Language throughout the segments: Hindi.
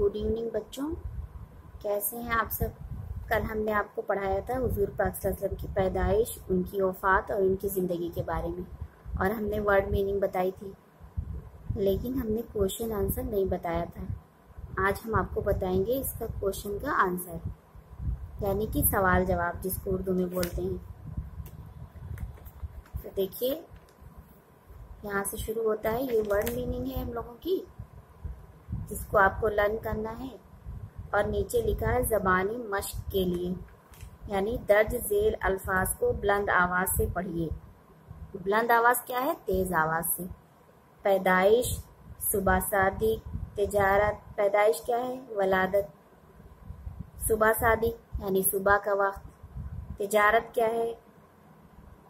गुड इवनिंग बच्चों, कैसे हैं आप सब। कल हमने आपको पढ़ाया था हुजूर पाक सल्लल्लाहु अलैहि वसल्लम की पैदाइश, उनकी वफ़ात और उनकी ज़िंदगी के बारे में, और हमने वर्ड मीनिंग बताई थी, लेकिन हमने क्वेश्चन आंसर नहीं बताया था। आज हम आपको बताएंगे इसका क्वेश्चन का आंसर, यानी कि सवाल जवाब जिसको उर्दू में बोलते हैं। तो देखिए, यहाँ से शुरू होता है। ये वर्ड मीनिंग है हम लोगों की, जिसको आपको लर्न करना है। और नीचे लिखा है ज़बानी मश्क के लिए, यानी दर्ज झेल अल्फाज को बुलंद आवाज़ से पढ़िए। बुलंद आवाज़ क्या है? तेज़ आवाज़ से। पैदाइश, सुबह शादी, तिजारत। पैदाइश क्या है? वलादत। सुबह शादी यानी सुबह का वक्त। तिजारत क्या है?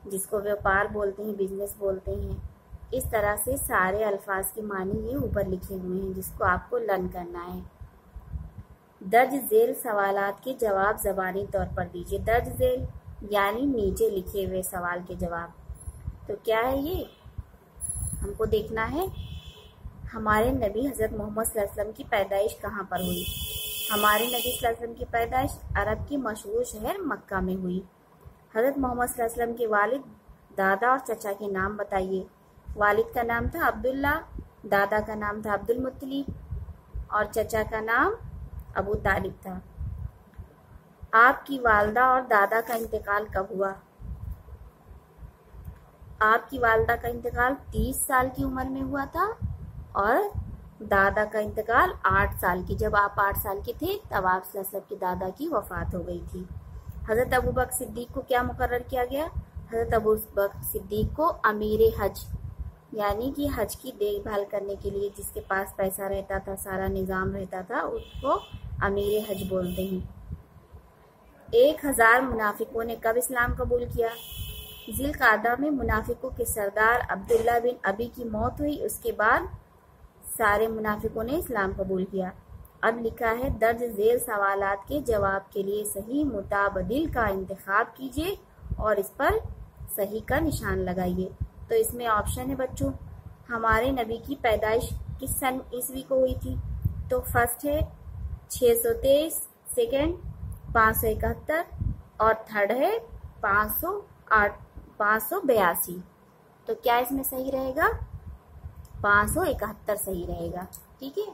जिसको व्यापार बोलते हैं, बिजनेस बोलते हैं। इस तरह से सारे अल्फाज के मानी ये ऊपर लिखे हुए हैं, जिसको आपको लर्न करना है। दर्ज झेल सवालात के जवाब ज़बानी तौर पर दीजिए। दर्ज झेल यानी नीचे लिखे हुए सवाल के जवाब। तो क्या है ये? हमको देखना है हमारे नबी हज़रत मोहम्मद सल्लल्लाहु अलैहि वसल्लम की पैदाइश कहाँ पर हुई। हमारे नबी सल्लल्लाहु अलैहि वसल्लम की पैदाइश अरब की मशहूर शहर मक्का में हुई। हज़रत मोहम्मद सल्लल्लाहु अलैहि वसल्लम के वालिद, दादा और चचा के नाम बताइए। वालिद का नाम था अब्दुल्ला, दादा का नाम था अब्दुल मुत्तलिब और चचा का नाम अबू तालिब था। आपकी वालदा और दादा का इंतकाल कब हुआ? आपकी वालदा का इंतकाल 30 साल की उम्र में हुआ था और दादा का इंतकाल 8 साल की। जब आप 8 साल के थे तब आप सल्लल्लाहु अलैहि वसल्लम की दादा की वफात हो गई थी। हज़रत अबू बकर सिद्दीक को क्या मुकर्रर किया गया? हज़रत अबू बकर सिद्दीक को अमीर हज, यानी कि हज की देखभाल करने के लिए जिसके पास पैसा रहता था, सारा निज़ाम रहता था, उसको अमीर हज बोलते हैं। 1000 मुनाफिकों ने कब इस्लाम कबूल किया? ज़िलक़ादा में मुनाफिकों के सरदार अब्दुल्ला बिन अबी की मौत हुई, उसके बाद सारे मुनाफिकों ने इस्लाम कबूल किया। अब लिखा है दर्ज झेल सवालात के जवाब के लिए सही मुताबदिल का इंतखाब कीजिए और इस पर सही का निशान लगाइए। तो इसमें ऑप्शन है बच्चों, हमारे नबी की पैदाइश किस सन ईस्वी को हुई थी? तो फर्स्ट है 623, सेकेंड 571 और थर्ड है 582। तो क्या इसमें सही रहेगा? 571 सही रहेगा। ठीक है,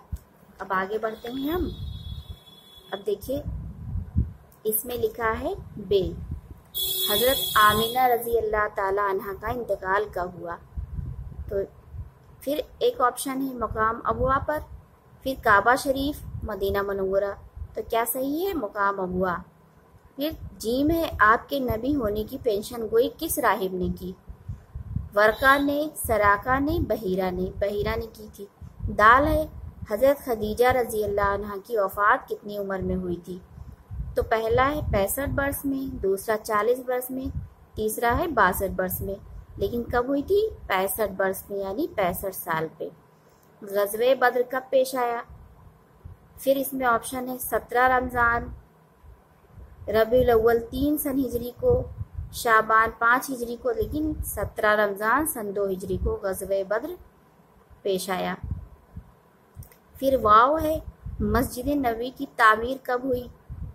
अब आगे बढ़ते हैं हम। अब देखिए, इसमें लिखा है बे। हज़रत आमिना रज़ी अल्लाह ताला अन्हा का इंतकाल कब हुआ? तो फिर एक ऑप्शन है मुकाम अबुआ पर, फिर काबा शरीफ, मदीना मनव्वरा। तो क्या सही है? मुकाम अबुआ। फिर जीम है आपके नबी होने की पेंशन गोई किस राहिब ने की? वर्का ने, सराका ने, बहीरा ने। बहीरा ने की थी। दाल है हज़रत खदीजा रज़ी अल्लाह अन्हा की वफ़ात कितनी उम्र में हुई थी? तो पहला है 65 वर्ष में, दूसरा 40 वर्ष में, तीसरा है 62 वर्ष में। लेकिन कब हुई थी? 65 वर्ष में, यानी 65 साल पे। ग़ज़वे बद्र कब पेश आया? फिर इसमें ऑप्शन है 17 रमज़ान, रबीउल अव्वल 3 सन हिजरी को, शाबान 5 हिजरी को, लेकिन 17 रमज़ान सन 2 हिजरी को ग़ज़वे बद्र पेश आया। फिर वाव है मस्जिद नबी की तामीर कब हुई?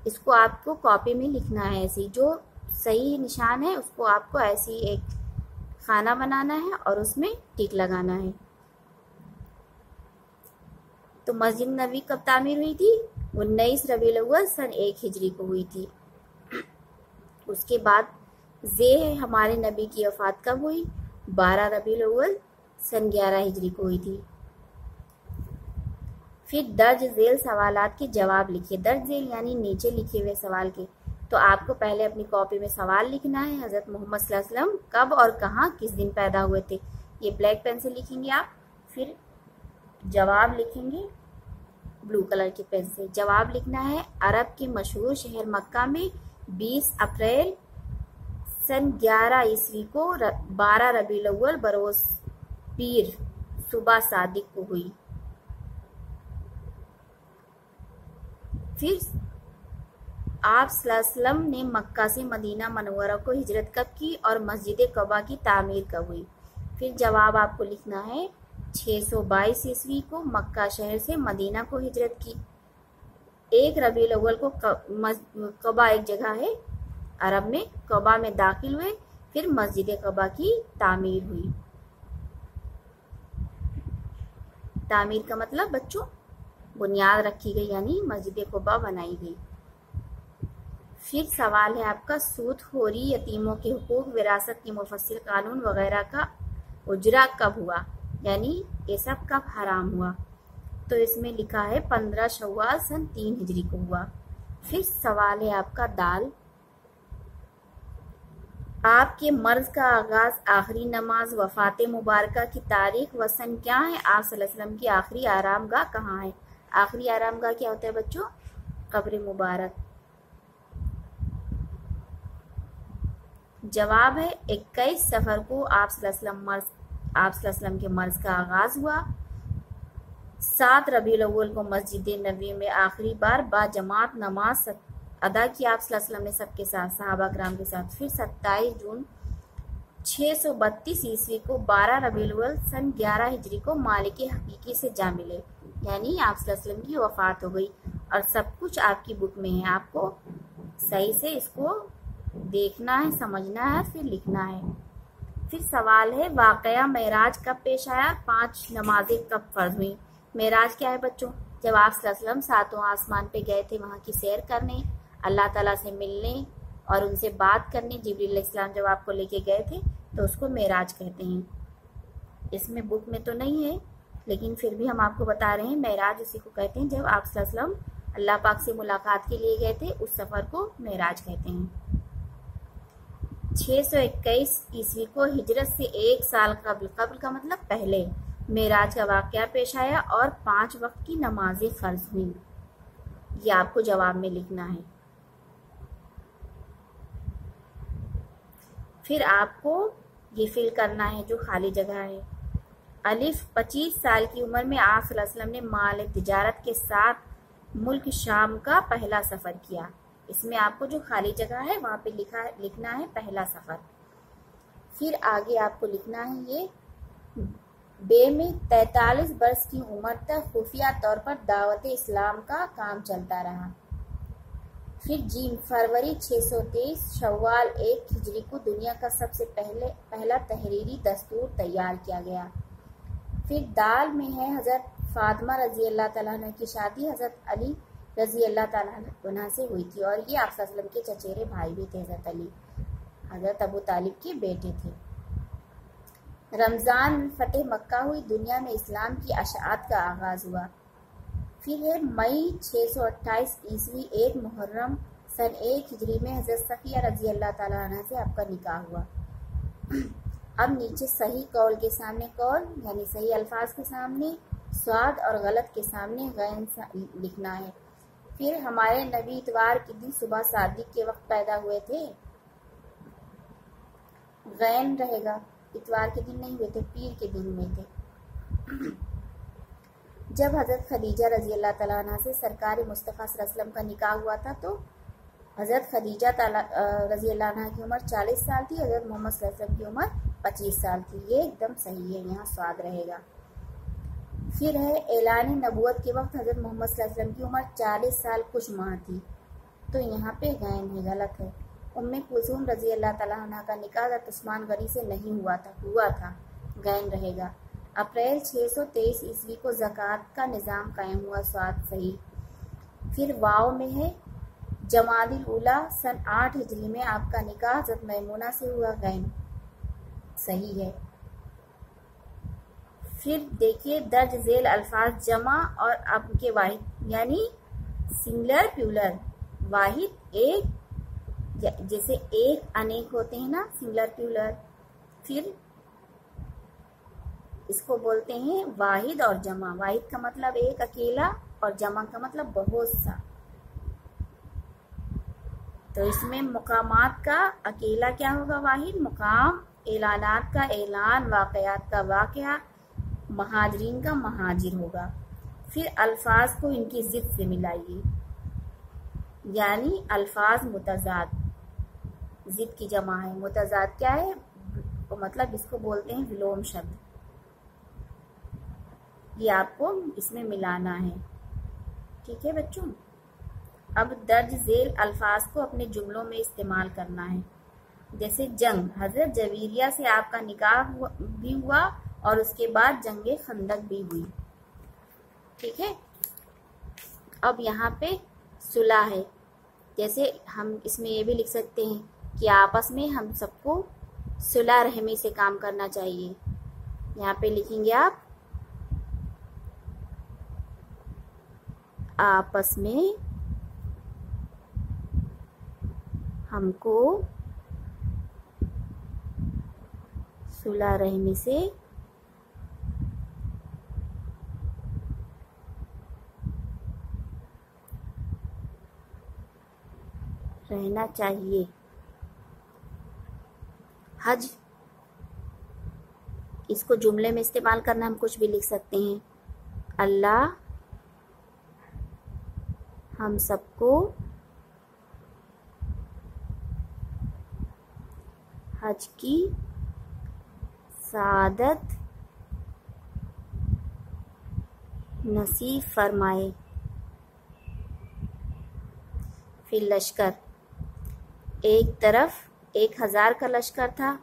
इसको आपको कॉपी में लिखना है। ऐसी जो सही निशान है उसको आपको ऐसी एक खाना बनाना है और उसमें टिक लगाना है। तो मस्जिद नबी कब तामीर हुई थी? 19 रबीउल अव्वल सन 1 हिजरी को हुई थी। उसके बाद जे है हमारे नबी की वफात कब हुई? 12 रबीउल अव्वल सन 11 हिजरी को हुई थी। फिर दर्ज झेल सवालात के जवाब लिखिए। दर्ज झेल यानी नीचे लिखे हुए सवाल के। तो आपको पहले अपनी कॉपी में सवाल लिखना है, हज़रत मोहम्मद सल्लल्लाहु अलैहि वसल्लम कब और कहाँ किस दिन पैदा हुए थे, ये ब्लैक पेन से लिखेंगे आप। फिर जवाब लिखेंगे ब्लू कलर की पेन से। जवाब लिखना है अरब के मशहूर शहर मक्का में 20 अप्रैल सन 11 ईस्वी को 12 रबीउल अव्वल बरोज पीर सुबह सादिक को हुई। फिर आप सल्लल्लाहु अलैहि वसल्लम ने मक्का से मदीना मनव्वरा को हिजरत कब की और मस्जिद कबा की तामीर कब हुई? फिर जवाब आपको लिखना है 622 ईस्वी को मक्का शहर से मदीना को हिजरत की। 1 रबीउल अव्वल को कबा एक जगह है अरब में, कबा में दाखिल हुए, फिर मस्जिद कबा की तामीर हुई। तामीर का मतलब बच्चों बुनियाद रखी गई, यानी मस्जिद कबा बनाई गई। फिर सवाल है आपका, सूदखोरी, यतीमों के हुकूक, विरासत की मुफस्सिल कानून वगैरह का उजरा कब हुआ, यानी ये सब कब हराम हुआ? तो इसमें लिखा है 15 शव्वाल सन 3 हिजरी को हुआ। फिर सवाल है आपका दाल, आपके मर्ज का आगाज, आखिरी नमाज, वफात मुबारका की तारीख व सन क्या है? आप सल्लल्लाहु अलैहि वसल्लम की आखिरी आरामगाह कहाँ है? आखिरी आरामगाह क्या होता है बच्चों? कब्र मुबारक। जवाब है 21 सफर को आप सल्लल्लाहु अलैहि वसल्लम के मर्ज का आगाज हुआ। 7 रबीउल अव्वल को मस्जिद नबवी में आखिरी बार बाजमात नमाज अदा की आप सल्लल्लाहु अलैहि वसल्लम ने सबके साथ, सहाबा कराम के साथ। फिर 27 जून 632 ईस्वी को 12 रबीउल अव्वल सन 11 हिजरी को मालिक हकीकी से जा मिले, यानी आप सल्लल्लाहु अलैहि वसल्लम की वफात हो गई। और सब कुछ आपकी बुक में है, आपको सही से इसको देखना है, समझना है, फिर लिखना है। फिर सवाल है, वाकया मेराज कब पेश आया? 5 नमाजें कब फर्ज हुई? मेराज क्या है बच्चों? जब आप सल्लल्लाहु अलैहि वसल्लम सातों आसमान पे गए थे, वहाँ की सैर करने, अल्लाह ताला से मिलने और उनसे बात करने, जिब्रील अलैहिस्सलाम जब आपको लेके गए थे, तो उसको मेराज कहते हैं। इसमें बुक में तो नहीं है, लेकिन फिर भी हम आपको बता रहे हैं, मेराज उसी को कहते हैं जब आप सल्लल्लाहु अलैहि वसल्लम अल्लाह पाक से मुलाकात के लिए गए थे, उस सफर को मेराज कहते हैं। 621 ईस्वी को हिजरत से 1 साल कबल, कबल का मतलब पहले, मेराज का वाकया पेश आया और 5 वक्त की नमाजें फर्ज हुई। ये आपको जवाब में लिखना है। फिर आपको ये फिल करना है जो खाली जगह है। अलिफ, 25 साल की उम्र में आप सल्लल्लाहु अलैहि वसल्लम ने माल तिजारत के साथ मुल्क शाम का पहला सफर किया। इसमें आपको जो खाली जगह है वहां पे लिखना है पहला सफर। फिर आगे आपको लिखना है ये बे में 43 वर्ष की उम्र तक खुफिया तौर पर दावत इस्लाम का काम चलता रहा। फिर जीम, फरवरी 623 शव्वाल 1 हिजरी को दुनिया का सबसे पहला तहरीरी दस्तूर तैयार किया गया। फिर दाल में है हजरत फातिमा रजी अल्लाह तआला अन्हा की शादी हजरत अली रजी अल्लाह तआला अन्हा से हुई थी, और ये आप सल्लल्लाहु अलैहि वसल्लम के चचेरे भाई भी थे। हजरत अली हजरत अबू तालिब के बेटे थे। रमज़ान फतेह मक्का हुई, दुनिया में इस्लाम की अशाअत का आगाज हुआ। फिर है मई 628 ईस्वी 1 मुहर्रम सन 1 हिजरी में हजरत सफिया रजी अल्लाह तआला अन्हा से आपका निकाह हुआ। अब नीचे सही कौल के सामने कौल, यानी सही अल्फाज के सामने स्वाद और गलत के सामने गैन लिखना है। फिर हमारे नबी इतवार के दिन सुबह सादिक के वक्त पैदा हुए थे, गैन रहेगा, इतवार के दिन नहीं हुए थे, पीर के दिन हुए थे। जब हजरत खदीजा रजी अल्लाह तआला अन्हा से सरकार मुस्तफ़ा सल्लल्लाहु अलैहि वसल्लम का निकाह हुआ था, तो हजरत खदीजा रजी अल्लाह अन्हा की उम्र 40 साल थी, हजरत मोहम्मद सल्लल्लाहु अलैहि वसल्लम की उम्र 25 साल थी। ये एकदम सही है, यहाँ स्वाद रहेगा। फिर है ऐलान नबूवत के वक्त हजरत मोहम्मद सल्लल्लाहु अलैहि वसल्लम की उम्र 40 साल कुछ माह थी, तो यहाँ पे गैन है, गलत है। उम्मे कुलसूम रजी अल्लाह तआला अन्हा का निकाह हजरत उस्मान गनी से नहीं हुआ था, गैन रहेगा। अप्रैल 623 ईस्वी को ज़कात का निज़ाम कायम हुआ, स्वाद सही। फिर वाव में है जमादिल उला सन 8 हिजरी में आपका निकाह हजरत मैमूना से हुआ, गैन सही है। फिर देखिए दर्ज झेल अल्फाज जमा और अब के वाहिद, यानी सिंगुलर प्लूरल, वाहिद एक, जैसे एक अनेक होते हैं ना, सिंगुलर प्लूरल। फिर इसको बोलते हैं वाहिद और जमा। वाहिद का मतलब एक अकेला और जमा का मतलब बहुत सा। तो इसमें मुकामात का अकेला क्या होगा? वाहिद। मुकाम, ऐलानात का ऐलान, वाकयात का वाकया, महाजरीन का महाजिर होगा। फिर अल्फाज को इनकी जिद से मिलाइए, यानी अल्फाज मुतजाद, जिद की जमा है। मुतजाद क्या है? तो मतलब इसको बोलते हैं विलोम शब्द। ये आपको इसमें मिलाना है, ठीक है बच्चों। अब दर्ज झेल अल्फाज को अपने जुमलों में इस्तेमाल करना है। जैसे जंग, हजरत जवेरिया से आपका निकाह भी हुआ और उसके बाद जंगे खंदक भी हुई। ठीक है। अब यहाँ पे सुलह है। जैसे हम इसमें ये भी लिख सकते हैं कि आपस में हम सबको सुलह रहमी से काम करना चाहिए। यहाँ पे लिखेंगे आप आपस में हमको सुलह रहमी से रहना चाहिए। हज, इसको जुमले में इस्तेमाल करना, हम कुछ भी लिख सकते हैं। अल्लाह हम सबको हज की सादत नसीब फरमाए। फिर लश्कर, एक तरफ 1000 का लश्कर था,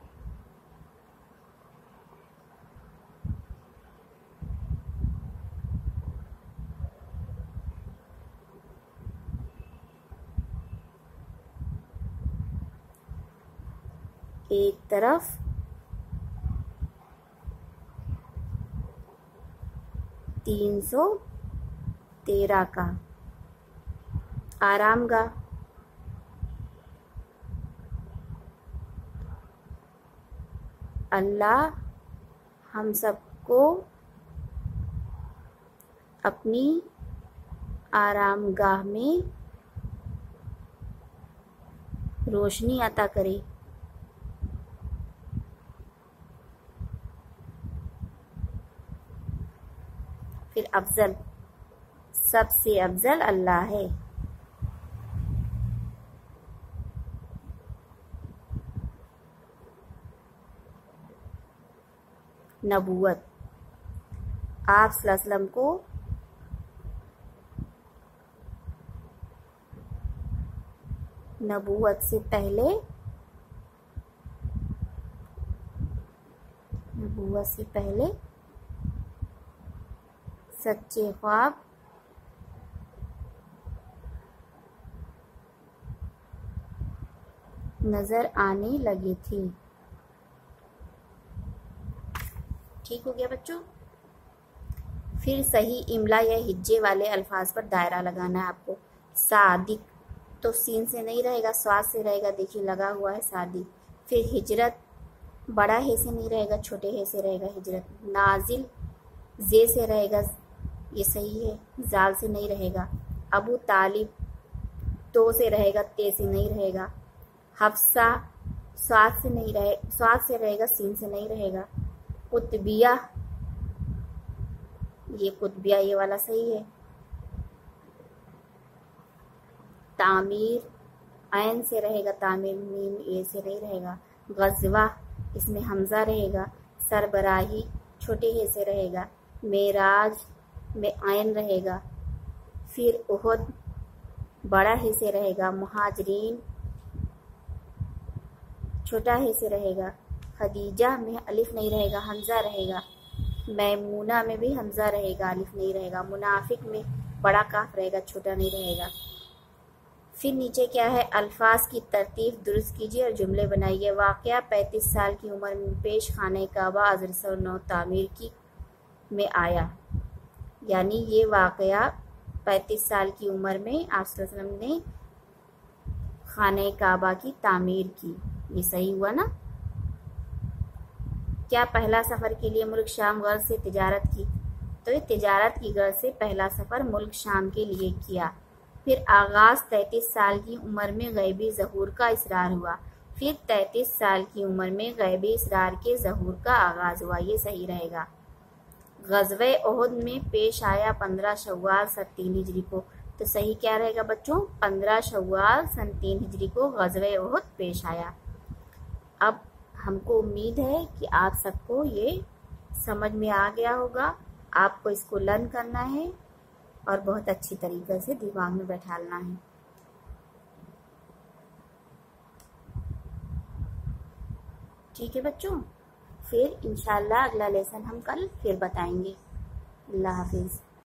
एक तरफ 313 का आरामगाह, अल्लाह हम सबको अपनी आरामगाह में रोशनी अता करे। फिर अफजल, सबसे अफजल अल्लाह है। नबूवत, आप सल्लल्लाहु अलैहि वसल्लम को नबूवत से पहले सच्चे ख्वाब नजर आने लगे थे। ठीक हो गया बच्चों। फिर सही इमला या हिज्जे वाले अल्फाज पर दायरा लगाना है आपको। सादिक तो सीन से नहीं रहेगा, स्वाद से रहेगा। देखिए लगा हुआ है सादिक। फिर हिजरत, बड़ा हे से नहीं रहेगा, छोटे हे से रहेगा हिजरत। नाजिल जे से रहेगा, ये सही है, जाल से नहीं रहेगा। अबू तालिब तो से रहेगा, ते से नहीं रहेगा। हफ्सा स्वाद से नहीं रहे, स्वाद से रहेगा, सीन से नहीं रहेगा। कुतबिया, ये कुतबिया ये वाला सही है। तामीर ऐन से रहेगा, तामीर मीम ए से नहीं रहेगा। गज़वा, इसमें हमजा रहेगा। सरबराही छोटे हे से रहेगा। मेराज में ऐन रहेगा। फिर उहुद बड़ा हे से रहेगा। मुहाजिरीन छोटा हे से रहेगा। खदीजा में अलिफ नहीं रहेगा, हमजा रहेगा। मैमूना में भी हमजा रहेगा, अलिफ नहीं रहेगा। मुनाफिक में बड़ा काफ रहेगा, छोटा नहीं रहेगा। फिर नीचे क्या है, अल्फाज की तरतीब दुरुस्त कीजिए और जुमले बनाइए। वाक़या 35 साल की उम्र में पेश खाने काबा हज़रत 109 तामीर की में आया। यानी ये वाक़या 35 साल की उम्र में आप सल्लल्लाहु अलैहि वसल्लम ने खाने काबा की तामीर की। ये सही हुआ ना। क्या पहला सफ़र के लिए मुल्क शाम गर्ज से तिजारत की? तो ये तिजारत की गर्ज से पहला सफ़र मुल्क शाम के लिए किया। फिर आगाज़ 33 साल की उम्र में गैबी ज़हूर का इसरार हुआ। फिर 33 साल की उम्र में गैबी इसरार के ज़हूर का आगाज़ हुआ। ये सही रहेगा। ग़ज़वे उहुद में पेश आया 15 शव्वाल सन 3 हिजरी को। तो सही क्या रहेगा बच्चों? 15 शव्वाल सन 3 हिजरी को ग़ज़वे उहुद पेश आया। अब हमको उम्मीद है कि आप सबको ये समझ में आ गया होगा। आपको इसको लर्न करना है और बहुत अच्छी तरीके से दिमाग में बैठाना है। ठीक है बच्चों, फिर इंशाल्लाह अगला लेसन हम कल फिर बताएंगे। अल्लाह हाफिज़।